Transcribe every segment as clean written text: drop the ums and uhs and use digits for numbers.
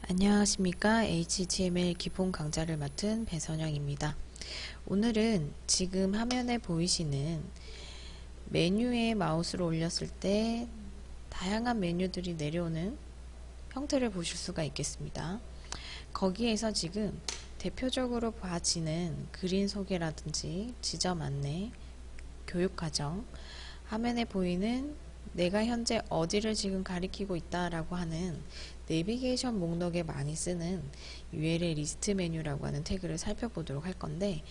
안녕하십니까. HTML 기본 강좌를 맡은 배선영입니다. 오늘은 지금 화면에 보이시는 메뉴에 마우스를 올렸을 때 다양한 메뉴들이 내려오는 형태를 보실 수가 있겠습니다. 거기에서 지금 대표적으로 봐지는 그림 소개라든지 지점 안내, 교육과정, 화면에 보이는 내가 현재 어디를 지금 가리키고 있다라고 하는 내비게이션 목록에 많이 쓰는 URL 리스트 메뉴라고 하는 태그를 살펴보도록 할 건데,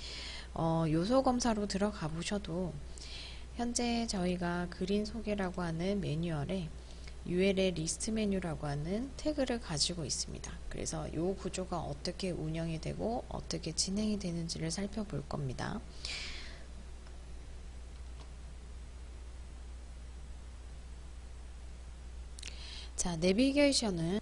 요소 검사로 들어가 보셔도 현재 저희가 그린 소개라고 하는 매뉴얼에 URL 리스트 메뉴라고 하는 태그를 가지고 있습니다. 그래서 이 구조가 어떻게 운영이 되고 어떻게 진행이 되는지를 살펴볼 겁니다. 자, 내비게이션은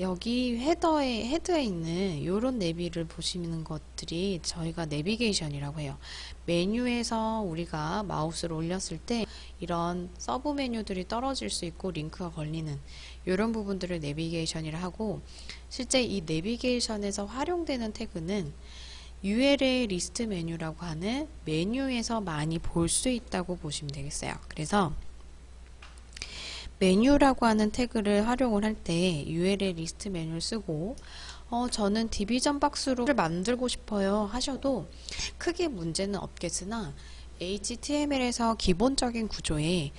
여기 헤드에 있는 이런 내비를 보시는 것들이 저희가 내비게이션이라고 해요. 메뉴에서 우리가 마우스를 올렸을 때 이런 서브 메뉴들이 떨어질 수 있고 링크가 걸리는 이런 부분들을 내비게이션이라 하고, 실제 이 내비게이션에서 활용되는 태그는 URL 리스트 메뉴라고 하는 메뉴에서 많이 볼 수 있다고 보시면 되겠어요. 그래서 메뉴라고 하는 태그를 활용을 할 때 URL 리스트 메뉴를 쓰고, 저는 디비전 박스로 만들고 싶어요 하셔도 크게 문제는 없겠으나, HTML에서 기본적인 구조에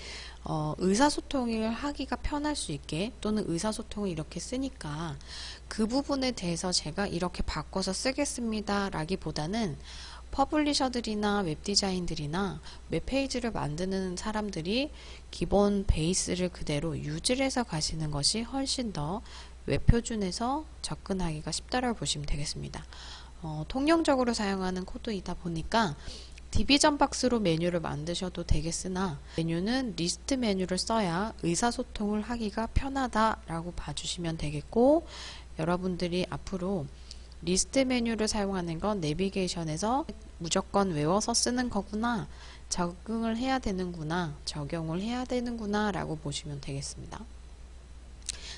의사소통을 하기가 편할 수 있게, 또는 의사소통을 이렇게 쓰니까 그 부분에 대해서 제가 이렇게 바꿔서 쓰겠습니다 라기보다는 퍼블리셔들이나 웹디자인들이나 웹페이지를 만드는 사람들이 기본 베이스를 그대로 유지를 해서 가시는 것이 훨씬 더 웹표준에서 접근하기가 쉽다라고 보시면 되겠습니다. 통용적으로 사용하는 코드이다 보니까 디비전 박스로 메뉴를 만드셔도 되겠으나, 메뉴는 리스트 메뉴를 써야 의사소통을 하기가 편하다라고 봐주시면 되겠고, 여러분들이 앞으로 리스트 메뉴를 사용하는 건 내비게이션에서 무조건 외워서 쓰는 거구나, 적응을 해야 되는구나, 적용을 해야 되는구나 라고 보시면 되겠습니다.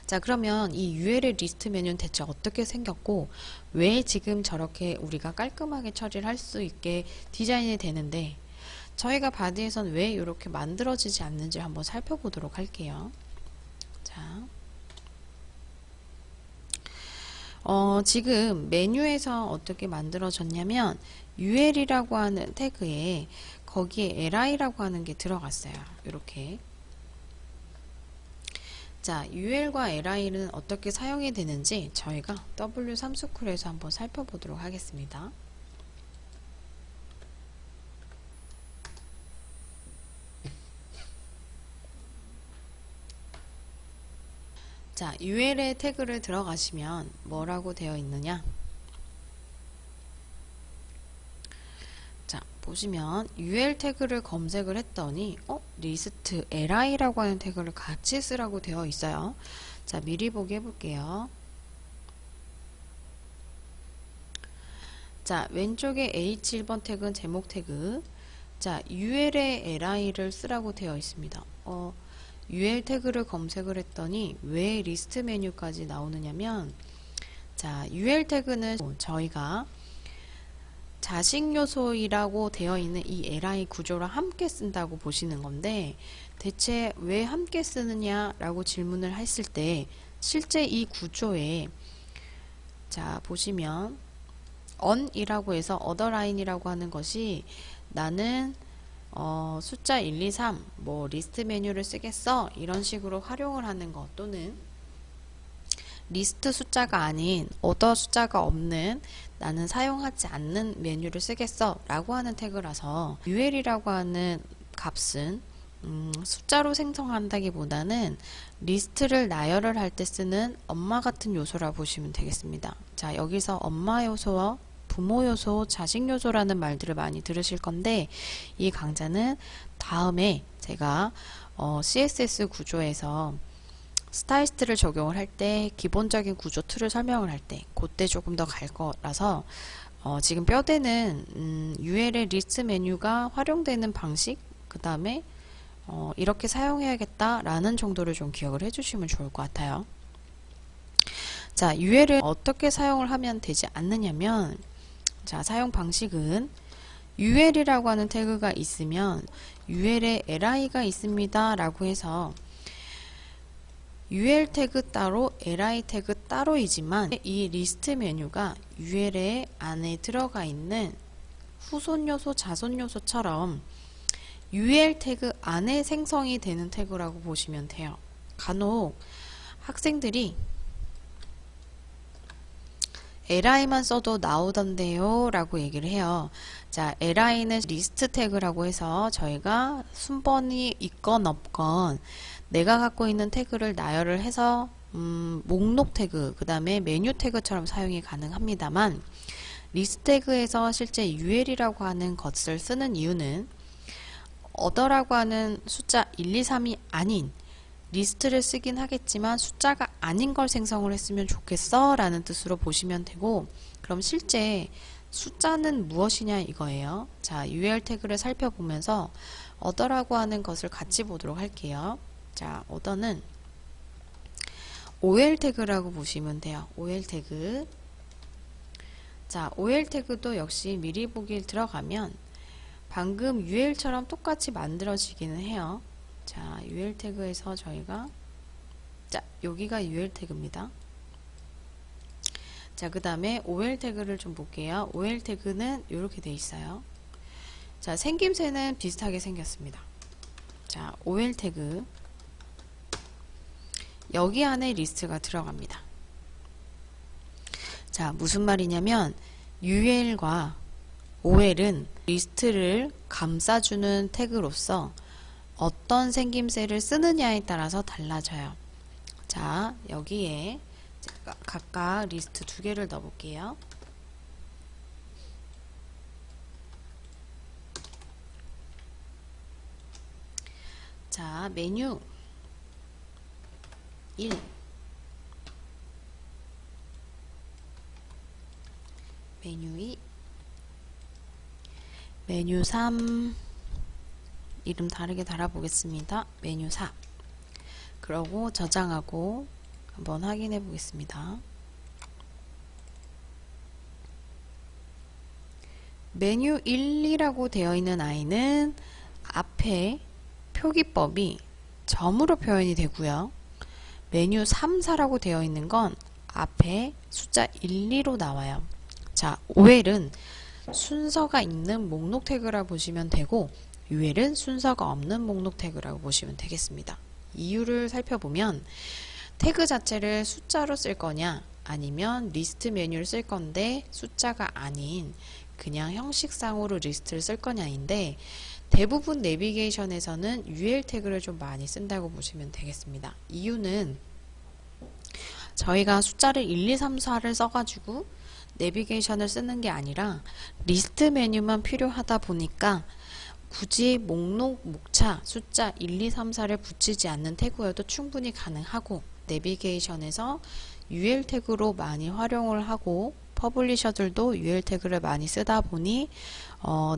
자, 그러면 이 URL 리스트 메뉴는 대체 어떻게 생겼고 왜 지금 저렇게 우리가 깔끔하게 처리를 할 수 있게 디자인이 되는데, 저희가 바디에선 왜 이렇게 만들어지지 않는지 한번 살펴보도록 할게요. 자, 지금 메뉴에서 어떻게 만들어졌냐면 UL이라고 하는 태그에 거기에 li라고 하는 게 들어갔어요. 이렇게. 자, UL과 li는 어떻게 사용이 되는지 저희가 W3스쿨에서 한번 살펴보도록 하겠습니다. 자, UL의 태그를 들어가시면 뭐라고 되어 있느냐? 자, 보시면 UL 태그를 검색을 했더니 리스트 li라고 하는 태그를 같이 쓰라고 되어 있어요. 자, 미리 보기 해볼게요. 자, 왼쪽에 H1번 태그는 제목 태그, 자, UL에 li를 쓰라고 되어 있습니다. UL 태그를 검색을 했더니 왜 리스트 메뉴까지 나오느냐면, 자, UL 태그는 저희가 자식 요소이라고 되어 있는 이 li 구조랑 함께 쓴다고 보시는 건데, 대체 왜 함께 쓰느냐 라고 질문을 했을 때 실제 이 구조에, 자, 보시면 on이라고 해서 otherline이라고 하는 것이 나는 숫자 1, 2, 3 뭐 리스트 메뉴를 쓰겠어 이런 식으로 활용을 하는 것, 또는 리스트 숫자가 아닌 order 숫자가 없는 나는 사용하지 않는 메뉴를 쓰겠어 라고 하는 태그라서, UL이라고 하는 값은 숫자로 생성한다기보다는 리스트를 나열을 할 때 쓰는 엄마 같은 요소라 보시면 되겠습니다. 자, 여기서 엄마 요소와 부모 요소, 자식 요소라는 말들을 많이 들으실 건데, 이 강좌는 다음에 제가 CSS 구조에서 스타일스트를 적용을 할 때 기본적인 구조 틀을 설명을 할 때 그때 조금 더 갈 거라서 지금 뼈대는 UL의 리스트 메뉴가 활용되는 방식, 그 다음에 이렇게 사용해야겠다라는 정도를 좀 기억을 해주시면 좋을 것 같아요. 자, UL을 어떻게 사용을 하면 되지 않느냐면, 자, 사용 방식은 UL이라고 하는 태그가 있으면 UL에 LI가 있습니다 라고 해서 UL 태그 따로 LI 태그 따로이지만 이 리스트 메뉴가 UL 안에 들어가 있는 후손 요소, 자손 요소처럼 UL 태그 안에 생성이 되는 태그라고 보시면 돼요. 간혹 학생들이 LI만 써도 나오던데요 라고 얘기를 해요. 자, LI는 리스트 태그라고 해서 저희가 순번이 있건 없건 내가 갖고 있는 태그를 나열을 해서 목록 태그, 그 다음에 메뉴 태그처럼 사용이 가능합니다만, 리스트 태그에서 실제 UL이라고 하는 것을 쓰는 이유는 어더라고 하는 숫자 1, 2, 3이 아닌 리스트를 쓰긴 하겠지만 숫자가 아닌 걸 생성을 했으면 좋겠어 라는 뜻으로 보시면 되고, 그럼 실제 숫자는 무엇이냐 이거예요. 자, UL 태그를 살펴보면서 어더라고 하는 것을 같이 보도록 할게요. 자, 어더는 OL 태그라고 보시면 돼요. OL 태그. 자, OL 태그도 역시 미리 보기를 들어가면 방금 UL처럼 똑같이 만들어지기는 해요. 자, UL 태그에서 저희가, 자, 여기가 UL 태그입니다. 자, 그 다음에 OL 태그를 좀 볼게요. OL 태그는 이렇게 돼 있어요. 자, 생김새는 비슷하게 생겼습니다. 자, OL 태그. 여기 안에 리스트가 들어갑니다. 자, 무슨 말이냐면 UL과 OL은 리스트를 감싸주는 태그로서 어떤 생김새를 쓰느냐에 따라서 달라져요. 자, 여기에 제가 각각 리스트 2개를 넣어 볼게요. 자, 메뉴 1, 메뉴 2, 메뉴 3, 이름 다르게 달아보겠습니다. 메뉴 4. 그러고 저장하고 한번 확인해 보겠습니다. 메뉴 1, 2라고 되어 있는 아이는 앞에 표기법이 점으로 표현이 되고요. 메뉴 3, 4라고 되어 있는 건 앞에 숫자 1, 2로 나와요. 자, OL은 순서가 있는 목록 태그라고 보시면 되고, UL은 순서가 없는 목록 태그라고 보시면 되겠습니다. 이유를 살펴보면 태그 자체를 숫자로 쓸 거냐 아니면 리스트 메뉴를 쓸 건데 숫자가 아닌 그냥 형식상으로 리스트를 쓸 거냐인데, 대부분 내비게이션에서는 UL 태그를 좀 많이 쓴다고 보시면 되겠습니다. 이유는 저희가 숫자를 1, 2, 3, 4를 써가지고 내비게이션을 쓰는 게 아니라 리스트 메뉴만 필요하다 보니까 굳이 목록, 목차, 숫자 1, 2, 3, 4를 붙이지 않는 태그여도 충분히 가능하고, 내비게이션에서 UL 태그로 많이 활용을 하고 퍼블리셔들도 UL 태그를 많이 쓰다 보니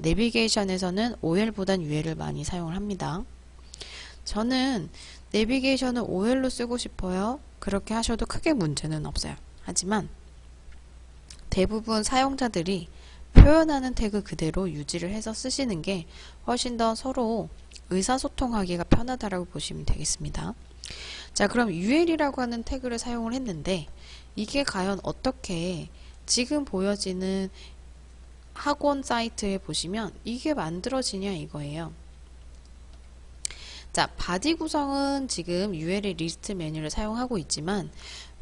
내비게이션에서는 OL보단 UL을 많이 사용을 합니다. 저는 내비게이션을 OL로 쓰고 싶어요. 그렇게 하셔도 크게 문제는 없어요. 하지만 대부분 사용자들이 표현하는 태그 그대로 유지를 해서 쓰시는 게 훨씬 더 서로 의사소통하기가 편하다라고 보시면 되겠습니다. 자, 그럼 UL이라고 하는 태그를 사용을 했는데 이게 과연 어떻게 지금 보여지는 학원 사이트에 보시면 이게 만들어지냐 이거예요. 자, 바디 구성은 지금 UL의 리스트 메뉴를 사용하고 있지만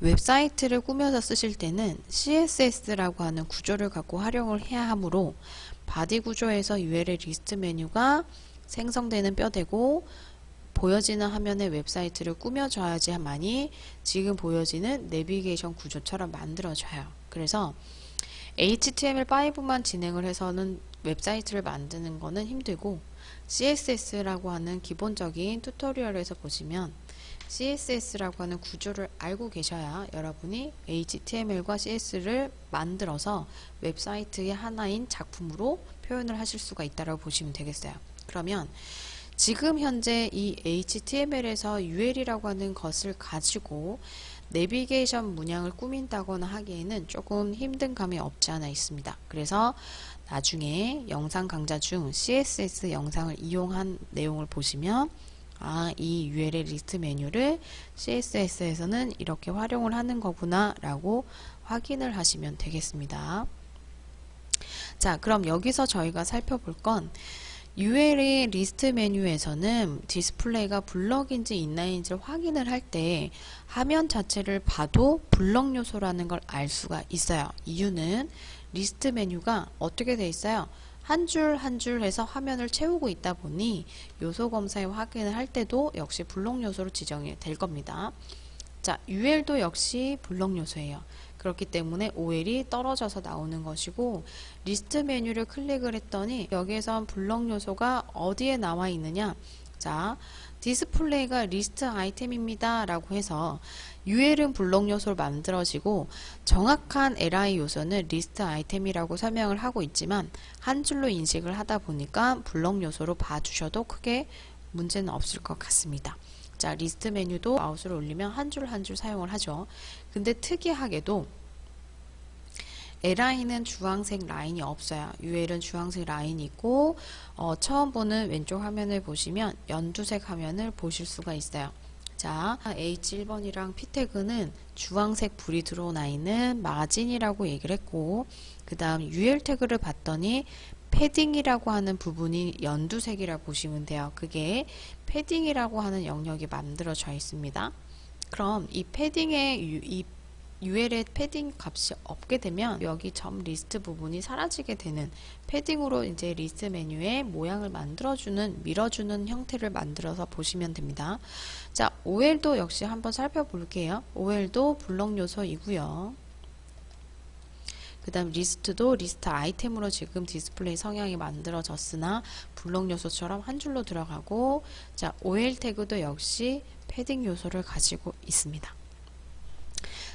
웹사이트를 꾸며서 쓰실 때는 CSS라고 하는 구조를 갖고 활용을 해야 하므로 바디 구조에서 UL의 리스트 메뉴가 생성되는 뼈대고 보여지는 화면에 웹사이트를 꾸며줘야지만이 지금 보여지는 내비게이션 구조처럼 만들어져요. 그래서 HTML5만 진행을 해서는 웹사이트를 만드는 거는 힘들고 CSS라고 하는 기본적인 튜토리얼에서 보시면 CSS라고 하는 구조를 알고 계셔야 여러분이 HTML과 CSS를 만들어서 웹사이트의 하나인 작품으로 표현을 하실 수가 있다고 보시면 되겠어요. 그러면 지금 현재 이 HTML에서 UL이라고 하는 것을 가지고 내비게이션 문양을 꾸민다거나 하기에는 조금 힘든 감이 없지 않아 있습니다. 그래서 나중에 영상 강좌 중 CSS 영상을 이용한 내용을 보시면 이 UL의 리스트 메뉴를 CSS에서는 이렇게 활용을 하는 거구나 라고 확인을 하시면 되겠습니다. 자, 그럼 여기서 저희가 살펴볼 건 UL의 리스트 메뉴에서는 디스플레이가 블럭인지 인라인지를 확인을 할 때 화면 자체를 봐도 블럭 요소라는 걸 알 수가 있어요. 이유는 리스트 메뉴가 어떻게 돼 있어요? 한 줄 한 줄 해서 화면을 채우고 있다 보니 요소 검사에 확인을 할 때도 역시 블록 요소로 지정이 될 겁니다. 자, UL도 역시 블록 요소예요. 그렇기 때문에 OL이 떨어져서 나오는 것이고, 리스트 메뉴를 클릭을 했더니 여기에선 블록 요소가 어디에 나와 있느냐. 자, 디스플레이가 리스트 아이템입니다 라고 해서 UL은 블록 요소로 만들어지고 정확한 LI 요소는 리스트 아이템이라고 설명을 하고 있지만 한 줄로 인식을 하다 보니까 블록 요소로 봐주셔도 크게 문제는 없을 것 같습니다. 자, 리스트 메뉴도 마우스를 올리면 한 줄 한 줄 사용을 하죠. 근데 특이하게도 LI는 주황색 라인이 없어요. UL은 주황색 라인이 있고 처음 보는 왼쪽 화면을 보시면 연두색 화면을 보실 수가 있어요. 자, H1번이랑 P태그는 주황색 불이 들어나 있는 마진이라고 얘기를 했고, 그 다음 UL 태그를 봤더니 패딩이라고 하는 부분이 연두색이라고 보시면 돼요. 그게 패딩이라고 하는 영역이 만들어져 있습니다. 그럼 이 패딩의 이 UL의 패딩 값이 없게 되면 여기 점 리스트 부분이 사라지게 되는, 패딩으로 이제 리스트 메뉴의 모양을 만들어주는, 밀어주는 형태를 만들어서 보시면 됩니다. 자, OL도 역시 한번 살펴볼게요. OL도 블록 요소이고요. 그 다음 리스트도 리스트 아이템으로 지금 디스플레이 성향이 만들어졌으나 블록 요소처럼 한 줄로 들어가고, 자, OL 태그도 역시 패딩 요소를 가지고 있습니다.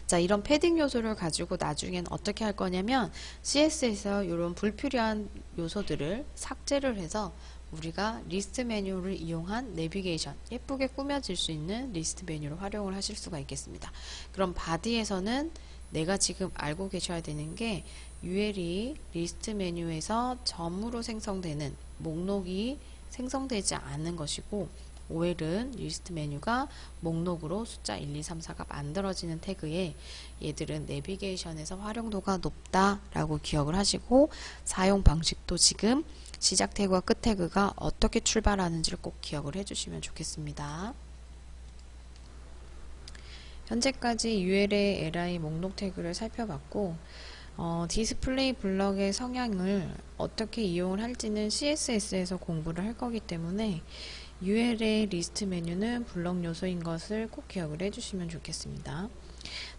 자, 이런 패딩 요소를 가지고 나중엔 어떻게 할 거냐면 CSS에서 이런 불필요한 요소들을 삭제를 해서 우리가 리스트 메뉴를 이용한 내비게이션, 예쁘게 꾸며질 수 있는 리스트 메뉴를 활용을 하실 수가 있겠습니다. 그럼 바디에서는 내가 지금 알고 계셔야 되는 게 UL이 리스트 메뉴에서 점으로 생성되는 목록이 생성되지 않는 것이고, OL은 리스트 메뉴가 목록으로 숫자 1, 2, 3, 4가 만들어지는 태그에 얘들은 내비게이션에서 활용도가 높다라고 기억을 하시고, 사용 방식도 지금 시작 태그와 끝 태그가 어떻게 출발하는지를 꼭 기억을 해주시면 좋겠습니다. 현재까지 UL의 LI 목록 태그를 살펴봤고, 디스플레이 블럭의 성향을 어떻게 이용을 할지는 CSS에서 공부를 할 거기 때문에 UL의 리스트 메뉴는 블럭 요소인 것을 꼭 기억을 해주시면 좋겠습니다.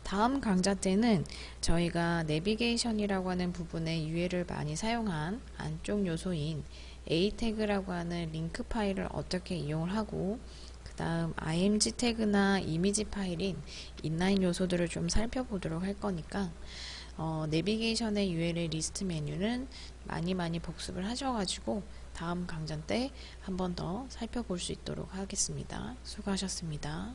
다음 강좌 때는 저희가 내비게이션이라고 하는 부분에 UL을 많이 사용한 안쪽 요소인 A 태그라고 하는 링크 파일을 어떻게 이용을 하고, 그 다음 img 태그나 이미지 파일인 인라인 요소들을 좀 살펴보도록 할 거니까 내비게이션의 UL의 리스트 메뉴는 많이 복습을 하셔가지고 다음 강좌 때 한 번 더 살펴볼 수 있도록 하겠습니다. 수고하셨습니다.